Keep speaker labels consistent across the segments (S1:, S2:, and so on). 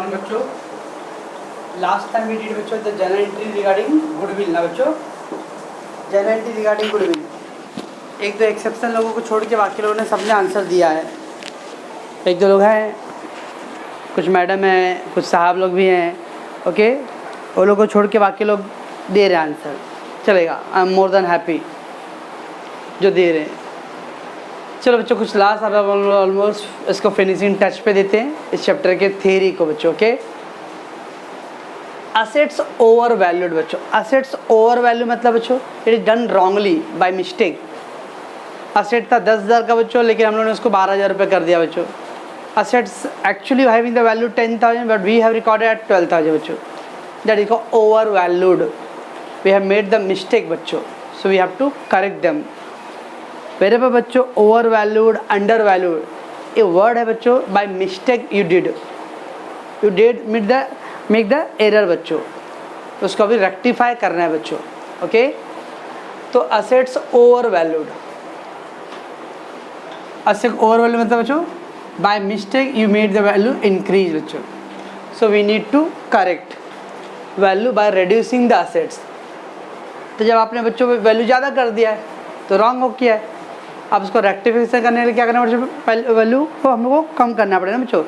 S1: Morning बच्चों। Last time we did बच्चों the journal entry regarding goodwill ना बच्चों, जर्नल एंट्री रिगार्डिंग गुडविल। एक दो एक्सेप्शन लोगों को छोड़ के बाकी लोगों ने सबने आंसर दिया है। एक दो लोग हैं, कुछ मैडम हैं, कुछ साहब लोग भी हैं, ओके। वो लोग को छोड़ के बाकी लोग दे रहे हैं आंसर, चलेगा। I am more than happy जो दे रहे हैं। चलो बच्चों, कुछ लास्ट अब ऑलमोस्ट इसको फिनिशिंग टच पे देते हैं इस चैप्टर के थ्योरी को बच्चों के। असेट्स ओवर वैल्यूड बच्चों, असेट्स ओवर वैल्यू मतलब बच्चों it is done wrongly by mistake. Asset था 10,000 का बच्चों, लेकिन हम लोगों ने उसको 12,000 रुपये कर दिया बच्चों। Assets actually having the value 10,000 but we have recorded at 12,000 बच्चों, that is called over valued. We have made the mistake बच्चों, so we have to correct them. मेरे पे बच्चों ओवर वैल्यूड, अंडर वैल्यूड, ये वर्ड है बच्चों। By mistake you did make the error बच्चों, तो उसको अभी रेक्टिफाई करना है बच्चों, ओके। तो assets over valued, asset over value मतलब बच्चों by mistake you made the value increase बच्चों, so we need to correct value by reducing the assets. तो जब आपने बच्चों वैल्यू ज़्यादा कर दिया है तो रॉन्ग हो किया है। अब उसको रेक्टिफिकेशन करने के लिए क्या करना पड़ेगा, वैल्यू को हमको कम करना पड़ेगा बच्चों,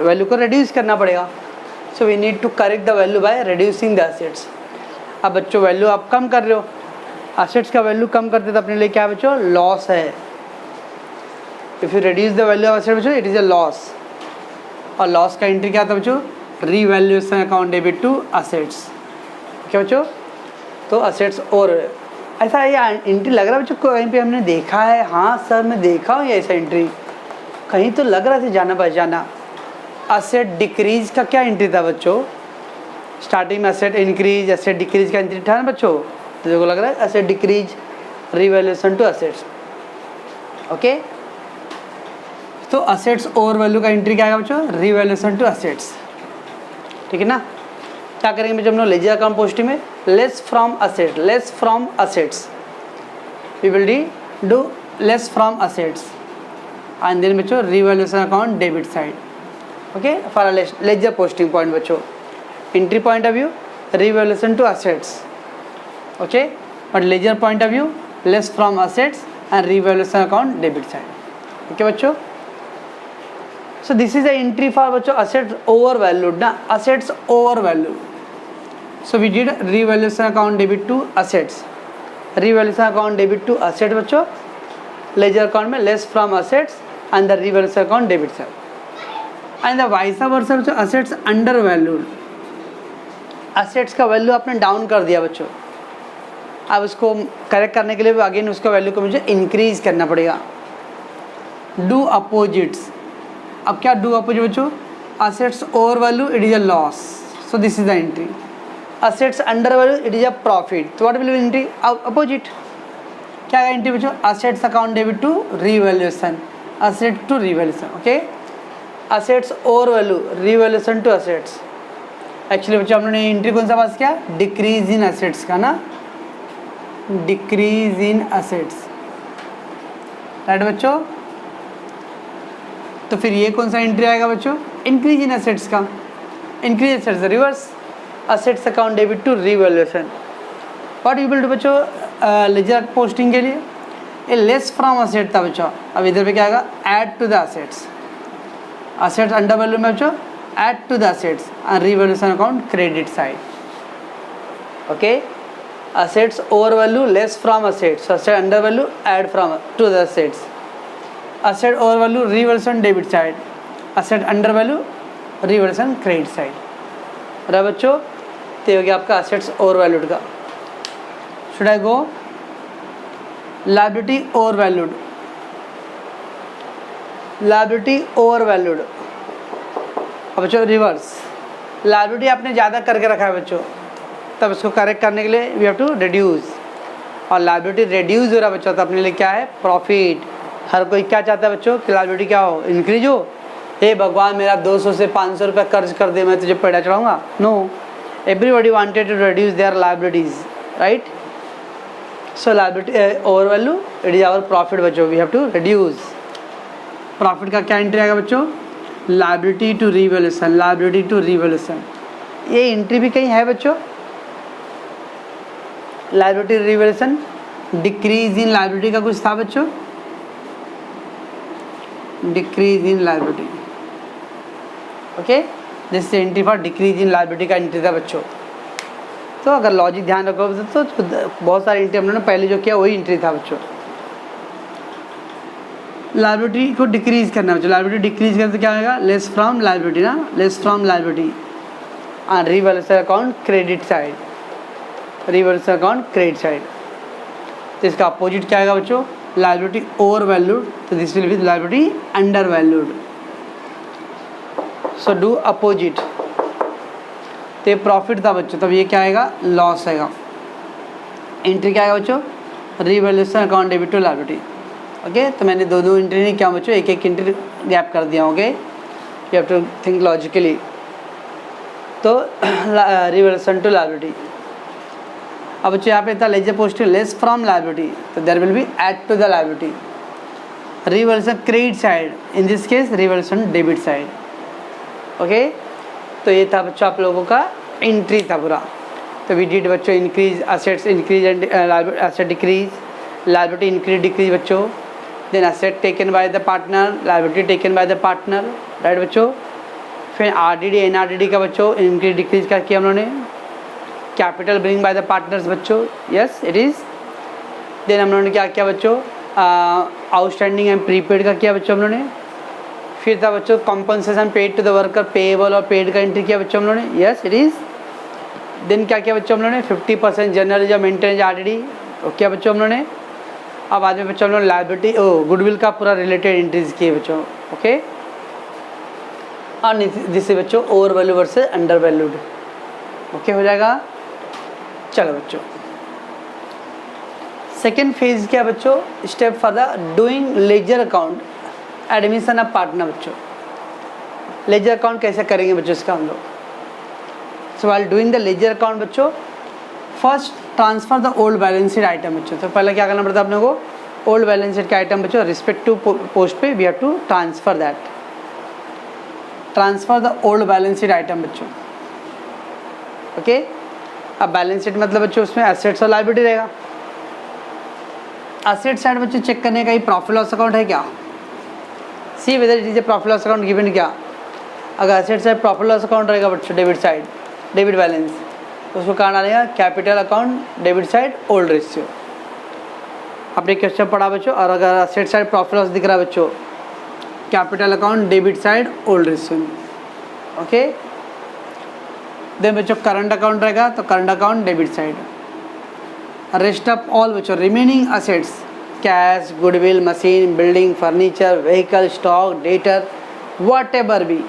S1: वैल्यू को रिड्यूस करना पड़ेगा। So we need to correct the value by reducing the assets. अब बच्चों वैल्यू आप कम कर रहे हो, असेट्स का वैल्यू कम करते तो अपने लिए क्या बच्चों लॉस है। If you reduce the value of asset बच्चों इट इज़ अ लॉस, और लॉस का एंट्री क्या था बच्चों, revaluation account debit to assets, क्या बच्चों। तो असेट्स और ऐसा ये एंट्री लग रहा है बच्चों कहीं पे हमने देखा है। हाँ सर मैं देखा हूँ ये ऐसा एंट्री, कहीं तो लग रहा था जाना पहचाना। असेट डिक्रीज का क्या एंट्री था बच्चों, स्टार्टिंग में असेट इंक्रीज असेट डिक्रीज का एंट्री था ना बच्चों। तो देखो लग रहा है asset decrease revaluation to assets, okay. तो असेट्स ओवर वैल्यू का एंट्री क्या आएगा बच्चों, रिवैल्यूएशन टू असेट्स, ठीक है ना। क्या करेंगे बच्चों हम लोग लेजर अकाउंट पोस्टिंग में, less from assets we will do less from assets and then बच्चों revaluation account debit side, okay. For ledger posting point बच्चों, entry point of view revaluation to assets, okay, but ledger point of view less from assets and revaluation account debit side, okay बच्चों। So this is the entry for बच्चों assets over valued ना, assets over valued. So we did revaluation account debit to assets, revaluation account debit to assets बच्चों, ledger account में less from assets and the revaluation account debit side, and the vice versa बच्चों assets under valued, assets का value आपने down कर दिया बच्चों। अब उसको करेक्ट करने के लिए अगेन उसका वैल्यू को मुझे इंक्रीज करना पड़ेगा। डू अपोजिट्स, अब क्या डू अपोजिट बच्चों, assets over value it is a loss, so this is the entry. Assets under value it is a profit, तो what will be entry opposite. क्या है एंट्री बच्चों, assets account debit to revaluation, asset to revaluation, okay. Assets over value revaluation to assets, actually बच्चों हम लोगों ने entry कौन सा पास किया, डिक्रीज इन असेट्स का ना, डिक्रीज इन असेट्स, राइट बच्चों। तो फिर ये कौन सा एंट्री आएगा बच्चों, इंक्रीज इन असेट्स का, increase assets reverse assets account debit to revaluation. What you will do बच्चों लेजर पोस्टिंग के लिए, ये लेस फ्रॉम असेट था बच्चों, अब इधर पे क्या आएगा, add to the assets, assets under value में बच्चों add to the assets and revaluation account credit side, okay. Assets over value less from assets, asset under value add from to the assets, asset over value revaluation debit side, asset under value revaluation credit side, रहा बच्चों। तो हो गया आपका assets over valued का। Should I go liability over valued, liability over valued. अब बच्चों reverse, liability आपने ज़्यादा करके रखा है बच्चों, तब इसको करेक्ट करने के लिए वी हैव टू रिड्यूस, और लायबिलिटी रिड्यूस हो रहा है बच्चों, तो अपने लिए क्या है प्रॉफिट। हर कोई क्या चाहता है बच्चों कि लायबिलिटी क्या हो, इंक्रीज हो। हे भगवान मेरा 200 से 500 रुपये कर्ज कर दे, मैं तुझे पेड़ा चढ़ाऊंगा, no. Everybody wanted to reduce their liabilities, right. So liability over value it is our profit बच्चों, we have to reduce. Profit का क्या एंट्री आएगा बच्चों, liability to revaluation, liability to revaluation, ये एंट्री भी कहीं है बच्चों? Liability revaluation, decrease in liability का कुछ था बच्चों? Decrease in liability, okay, this entry for decrease in liability का एंट्री था बच्चों। तो अगर लॉजिक ध्यान रखो तो बहुत सारे एंट्री हमने पहले जो किया वही एंट्री था बच्चों। लायबिलिटी को डिक्रीज करना बच्चों, लायबिलिटी डिक्रीज करने से क्या होगा? लेस फ्रॉम लायबिलिटी ना, less from liability on revaluation account credit side, revaluation account credit side. तो इसका अपोजिट क्या आएगा बच्चों? लायबिलिटी ओवर वैल्यूड, तो this will be liability under valued. So do opposite, तो ये प्रॉफिट था बच्चों, तब ये क्या आएगा? लॉस आएगा। एंट्री क्या आएगा बच्चों? Revaluation account debit to liability, okay. तो मैंने दो एंट्री नहीं किया बच्चों, एक एंट्री गैप कर दिया, okay. You have to think logically. तो रिवैल्यूएशन टू लायबिलिटी, अब बच्चों यहाँ पे था ledger post less from liability, तो there will be add to the liability. Revaluation credit side, in this case revaluation debit side, okay. तो ये था बच्चों आप लोगों का एंट्री था पूरा। तो वी डिड बच्चों increase assets, increase and asset decrease, liability increase decrease बच्चों, then asset taken by the partner, liability taken by the partner, right बच्चों। फिर आरडीडी एनआरडीडी का बच्चों इंक्रीज डिक्रीज का किया हम लोगों ने। Capital bring by the partners बच्चों, यस इट इज़। देन हम लोगों ने क्या किया बच्चों? आउटस्टैंडिंग एंड प्रीपेड का किया बच्चों हम लोगों ने। फिर था बच्चों compensation paid to the worker, payable और पेड का एंट्री किया बच्चों हम लोगों ने, यस इट इज़। देन क्या किया बच्चों हम लोगों ने? 50% जनरल या मेंटेनेंस आरडीडी किया बच्चों हम लोगों ने। अब बाद में बच्चों हम लोग लायबिलिटी गुडविल का पूरा रिलेटेड एंट्रीज किए बच्चों, ओके। और जिससे बच्चों over value versus under valued, okay हो जाएगा। चलो बच्चों सेकेंड फेज क्या बच्चों? Step for the doing ledger account admission of partner बच्चों। लेजर अकाउंट कैसे करेंगे बच्चों इसका हम लोग? So while doing the ledger account बच्चों, first transfer the old balance sheet item बच्चों। तो पहले क्या करना पड़ता है अपने को? ओल्ड बैलेंस शीट का आइटम बच्चों रिस्पेक्टिव पोस्ट पे we have to transfer that, transfer the old balance sheet item बच्चों, ओके। अब बैलेंस शीट मतलब बच्चों उसमें एसेट्स और लायबिलिटी रहेगा। एसेट साइड बच्चों चेक करने का ही प्रॉफिट लॉस अकाउंट है क्या? See whether it is a profit loss account given क्या? अगर asset side profit loss account रहेगा बच्चों, डेबिट साइड डेबिट बैलेंस, तो उसको कहाँ डालेगा? Capital account debit side old ratio. आपने क्वेश्चन पढ़ा बच्चों। और अगर एसेट साइड प्रॉफिट लॉस दिख रहा है बच्चों, capital account debit side old ratio, okay. Then बच्चों करंट अकाउंट रहेगा तो current account debit side. Rest of all बच्चों remaining assets, cash, goodwill, machine, building, furniture, vehicle, stock, debtor, whatever be,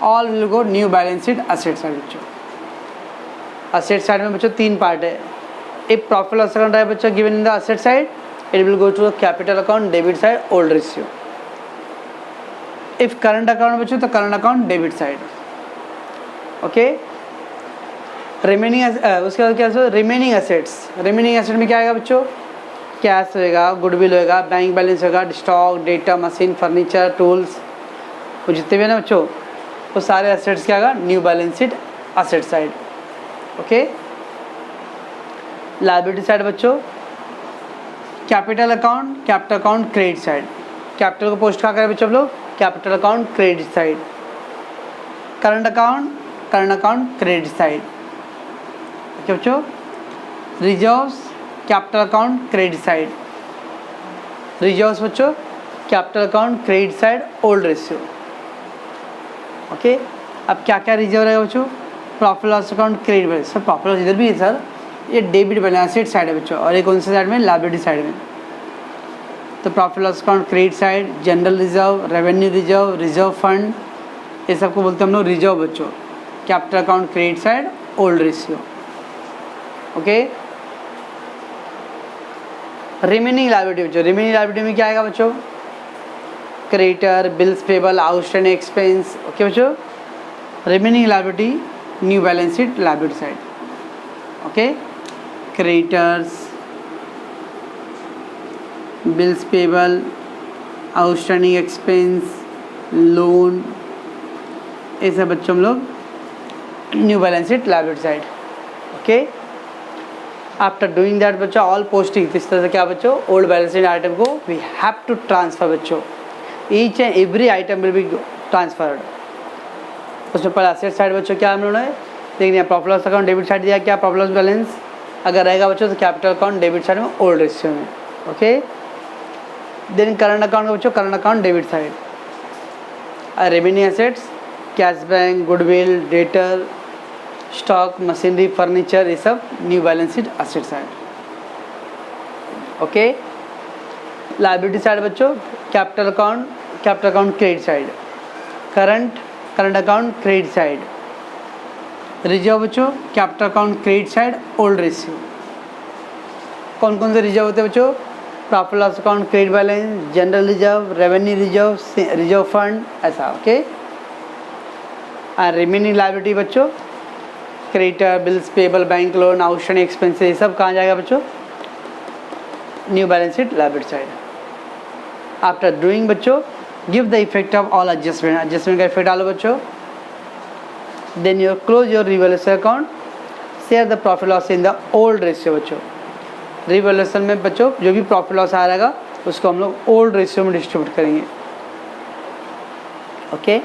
S1: all will go new balance sheet asset side बच्चों। Asset side में बच्चों तीन part है। If profit loss account है बच्चों given in the asset side, it will go to the capital account debit side old ratio. If current account बच्चों तो current account debit side, okay. Remaining उसके बाद क्या रिमेनिंग असेट्स, रिमेनिंग असेट में क्या आएगा बच्चों? कैश होएगा, गुडविल होएगा, बैंक बैलेंस होगा, stock, data, machine, furniture, tools, वो जितने भी है ना बच्चों, वो सारे असेट्स क्या आएगा? New balance sheet asset side, okay. Liability side बच्चों capital account credit side. Capital को पोस्ट क्या करें बच्चों हम लोग? Capital account credit side. Current account credit side, okay बच्चों। Reserves capital account credit side, reserves बच्चों capital account credit side old ratio, okay. अब क्या क्या रिजर्व रहेगा बच्चों? Profit loss account credit balance, sir profit loss इधर भी है सर, ये डेबिट बैलेंस असेट साइड है बच्चों, और ये कौन सी साइड में? लायबिलिटी साइड में। तो profit loss account credit side, general reserve, revenue reserve, reserve fund, ये सबको बोलते हैं हम लोग रिजर्व बच्चों। Capital account credit side old ratio, okay. Remaining liability बच्चों, रिमेनिंग लायबिलिटी में क्या आएगा बच्चों? Creditor, bills payable, outstanding expense, okay बच्चों। Remaining liability new balance sheet liability side, okay. Creditors, bills payable, outstanding expense, loan, ऐसे बच्चों हम लोग new balance sheet liability side. Okay, after doing that बच्चों ऑल पोस्टिंग, इस तरह से क्या बच्चों ओल्ड बैलेंस शीट आइटम को वी हैव टू ट्रांसफर बच्चों, each and every item will be transferred. उसमें पहले एसेट साइड बच्चों क्या हम लोगों ने देख लिया, profit loss account debit side दिया, क्या प्रॉफिट लॉस बैलेंस अगर रहेगा बच्चों तो कैपिटल अकाउंट डेबिट साइड में ओल्ड रेशियो में। ओके, देन करंट अकाउंट बच्चों current account debit side, revenue assets cash bank, goodwill, debtor, stock, machinery, furniture, ये सब new balance sheet asset side. Okay, liability side बच्चों capital account credit side, current account credit side, reserve बच्चों capital account credit side old ratio. कौन कौन से reserve होते हैं बच्चों, profit loss account credit balance, general reserve, revenue reserve, reserve fund, ऐसा। Okay, और रिमेनिंग लायबिलिटी बच्चों creditor, bills payable, bank loan, outstanding expenses, ये सब कहाँ जाएगा बच्चों new balance sheet liability side. After doing बच्चों give the effect of all adjustment का इफेक्ट डालो बच्चों, then you close your revaluation account, share the profit loss in the old ratio बच्चों। रिवैल्यूएशन में बच्चों जो भी प्रॉफिट लॉस आ रहेगा उसको हम लोग ओल्ड रेशियो में डिस्ट्रीब्यूट करेंगे। Okay,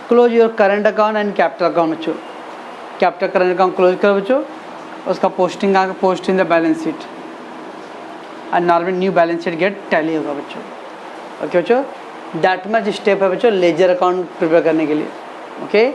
S1: close your current account and capital account बच्चों, कैपिटल करंट अकाउंट क्लोज करो बच्चों, उसका पोस्टिंग आगे post in the balance sheet and normal new balance sheet get tally होगा बच्चों। ओके बच्चों, दैट मच स्टेप है बच्चों लेजर अकाउंट प्रिपेयर करने के लिए। ओके,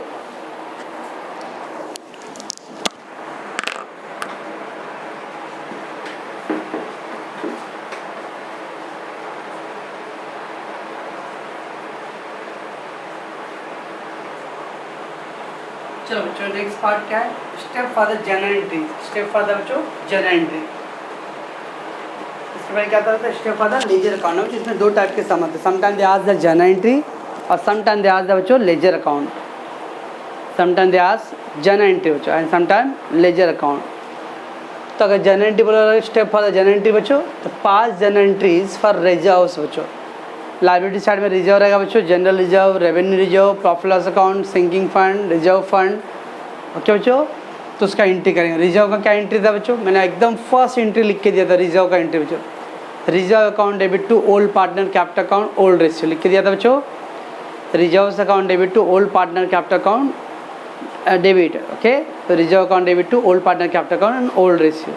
S1: चलो बच्चों नेक्स्ट पार्ट क्या है, step for the general entry. Step for the बच्चों जनरल एंट्री, इसके बाद क्या होता है step for the ledger account, जिसमें दो टाइप के सम होते हैं, sometime they ask the general entry और समटाइम दे आस्क द बच्चों ledger account. Sometime they ask general entry बच्चों एंड समटाइम लेजर अकाउंट। तो अगर जनरल एंट्री बोलो step for the general entry बच्चों तो 5 जनरल एंट्रीज फॉर रिजर्व्स बच्चों। Liability side में रिजर्व रहेगा बच्चों, general reserve, revenue reserve, profit loss account, sinking fund, reserve fund. Okay बच्चों, तो उसका एंट्री करेंगे। रिजर्व का क्या एंट्री था बच्चों, मैंने एकदम फर्स्ट एंट्री लिख के दिया था रिजर्व का एंट्री बच्चों, reserve account debit to old partner capital account old ratio लिख के दिया था बच्चों। Reserve account debit to old partner capital account debit. Okay, तो reserve account debit to old partner capital account and old ratio.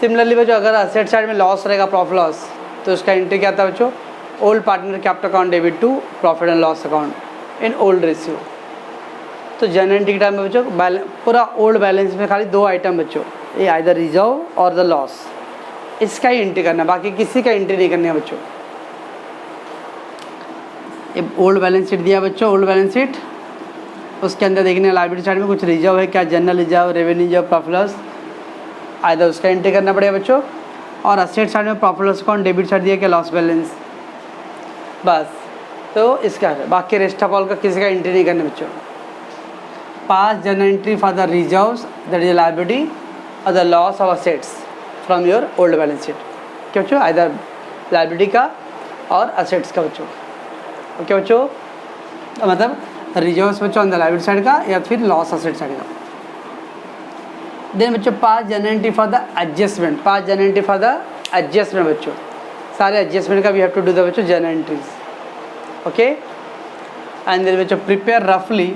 S1: Similarly बच्चों अगर asset side में loss रहेगा प्रॉफिट लॉस तो उसका एंट्री क्या था बच्चों, old partner capital account debit to profit and loss account in old ratio. तो जनरल एंट्री के टाइम में बच्चों पूरा ओल्ड बैलेंस में खाली 2 आइटम बच्चों, ये आइदर रिजर्व और द लॉस, इसका ही एंट्री करना है, बाकी किसी का एंट्री नहीं करनी है बच्चों। ये ओल्ड बैलेंस शीट दिया बच्चों, ओल्ड बैलेंस शीट, उसके अंदर देखने लायबिलिटी साइड में कुछ रिजर्व है क्या, general reserve, revenue reserve, profit loss, either उसका एंट्री करना पड़ेगा बच्चों। और असेट साइड में profit loss account debit side दिया क्या, लॉस बैलेंस, बस। तो इसका है, बाकी रेस्ट ऑफ ऑल का किसी का एंट्री नहीं करना बच्चों। 5 general entry for the reserves that is liability और the loss of assets from your old balance sheet. क्या बच्चों, आइदर लायबिलिटी का और असेट्स का बच्चों। ओके बच्चों, मतलब रिजर्व्स बच्चों ऑन द लायबिलिटी साइड का या फिर लॉस असेट साइड का। देन बच्चों 5 general entry for the adjustment, 5 general entry for the adjustment बच्चों, सारे एडजस्टमेंट का we have to do the बच्चों general entries. Okay, and then बच्चों प्रिपेयर रफली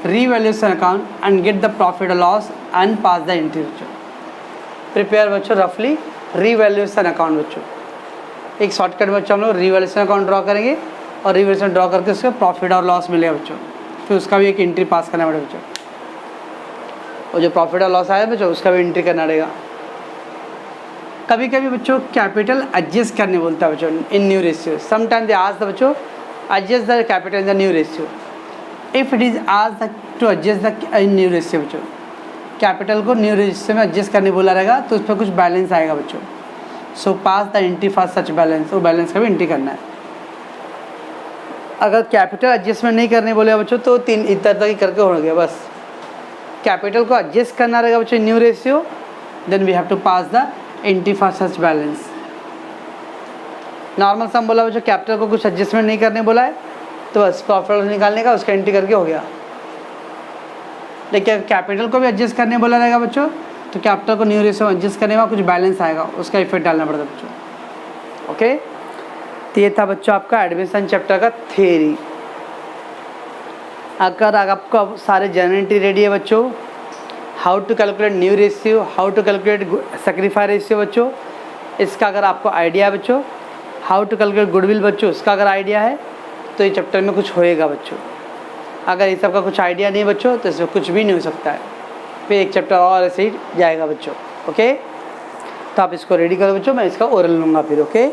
S1: revaluation account and get the profit or loss and pass the entry बच्चों। Prepare बच्चों रफली revaluation account बच्चों, एक शॉर्टकट बच्चों हम लोग revaluation अकाउंट ड्रॉ करेंगे और revaluation ड्रॉ करके उसका प्रॉफिट और लॉस मिलेगा बच्चों, फिर उसका भी एक एंट्री पास करना पड़ेगा बच्चों, और जो प्रॉफिट और लॉस आया बच्चों उसका भी एंट्री करना पड़ेगा। कभी कभी बच्चों कैपिटल एडजस्ट करने बोलता है बच्चों in new ratio, sometime they ask the बच्चों adjust the capital in the new ratio. If it is asked to adjust the in new ratio बच्चों, कैपिटल को न्यू रेशियो में एडजस्ट करने बोला रहेगा तो उस पर कुछ बैलेंस आएगा बच्चों। So pass the entry for such balance, वो बैलेंस का भी एंट्री करना है। अगर कैपिटल एडजस्टमेंट नहीं करने बोले बच्चों तो 3 इतर तक ही करके हो गया बस। कैपिटल को एडजस्ट करना रहेगा बच्चों new ratio, then we have to pass the entry for such balance. Normal sum बोला बच्चों, कैपिटल को कुछ एडजस्टमेंट नहीं करने बोला है तो बस प्रॉफिट लॉस निकालने का, उसका एंट्री करके हो गया। लेकिन कैपिटल को भी एडजस्ट करने बोला रहेगा बच्चों, तो कैपिटल को न्यू रेशियो एडजस्ट करने में कुछ बैलेंस आएगा, उसका इफेक्ट डालना पड़ता है बच्चों। ओके, तो ये था बच्चों आपका एडमिशन चैप्टर का थ्योरी। अगर आपको सारे जनरल एंट्री रेडी है बच्चों, how to calculate new ratio, how to calculate sacrifice ratio बच्चों, इसका अगर आपको आइडिया है बच्चों, हाउ टू कैलकुलेट गुडविल बच्चों, इसका अगर आइडिया है तो ये चैप्टर में कुछ होएगा बच्चों। अगर इस सब का कुछ आइडिया नहीं बच्चों तो इसमें कुछ भी नहीं हो सकता है, फिर एक चैप्टर और ऐसे ही जाएगा बच्चों। ओके, तो आप इसको रेडी करो बच्चों, मैं इसका ओरल लूँगा फिर। ओके।